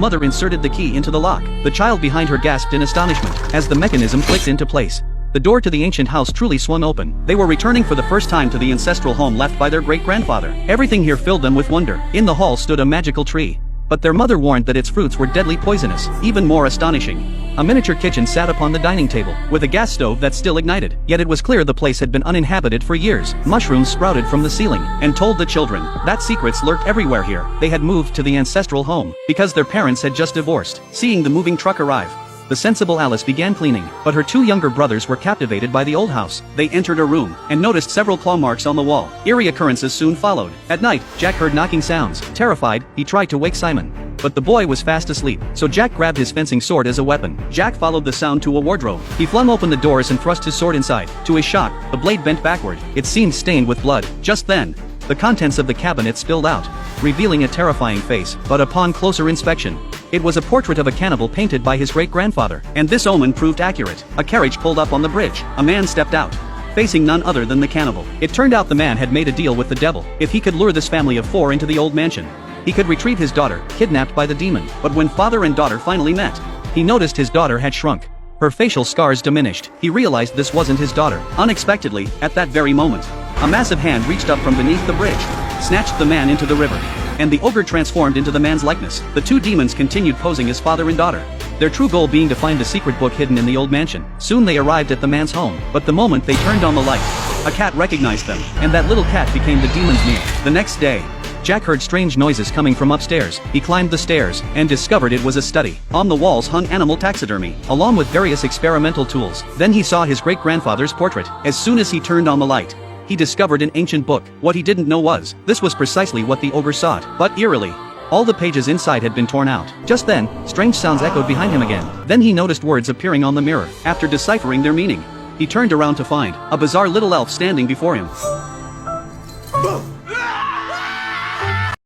mother inserted the key into the lock. The child behind her gasped in astonishment as the mechanism clicked into place. The door to the ancient house truly swung open. They were returning for the first time to the ancestral home left by their great-grandfather. Everything here filled them with wonder. In the hall stood a magical tree. But their mother warned that its fruits were deadly poisonous. Even more astonishing, a miniature kitchen sat upon the dining table, with a gas stove that still ignited. Yet it was clear the place had been uninhabited for years. Mushrooms sprouted from the ceiling, and told the children that secrets lurked everywhere here. They had moved to the ancestral home, because their parents had just divorced. Seeing the moving truck arrive, the sensible Alice began cleaning, but her two younger brothers were captivated by the old house. They entered a room, and noticed several claw marks on the wall. Eerie occurrences soon followed. At night, Jack heard knocking sounds. Terrified, he tried to wake Simon. But the boy was fast asleep, so Jack grabbed his fencing sword as a weapon. Jack followed the sound to a wardrobe. He flung open the doors and thrust his sword inside. To his shock, the blade bent backward. It seemed stained with blood. Just then, the contents of the cabinet spilled out, revealing a terrifying face. But upon closer inspection, it was a portrait of a cannibal painted by his great-grandfather. And this omen proved accurate. A carriage pulled up on the bridge. A man stepped out, facing none other than the cannibal. It turned out the man had made a deal with the devil. If he could lure this family of 4 into the old mansion, he could retrieve his daughter, kidnapped by the demon. But when father and daughter finally met, he noticed his daughter had shrunk. Her facial scars diminished. He realized this wasn't his daughter. Unexpectedly, at that very moment, a massive hand reached up from beneath the bridge, snatched the man into the river, and the ogre transformed into the man's likeness. The two demons continued posing as father and daughter, their true goal being to find the secret book hidden in the old mansion. Soon they arrived at the man's home, but the moment they turned on the light, a cat recognized them, and that little cat became the demon's meal. The next day, Jack heard strange noises coming from upstairs. He climbed the stairs, and discovered it was a study. On the walls hung animal taxidermy, along with various experimental tools. Then he saw his great-grandfather's portrait. As soon as he turned on the light, he discovered an ancient book. What he didn't know was, this was precisely what the ogre sought. But eerily, all the pages inside had been torn out. Just then, strange sounds echoed behind him again. Then he noticed words appearing on the mirror. After deciphering their meaning, he turned around to find a bizarre little elf standing before him.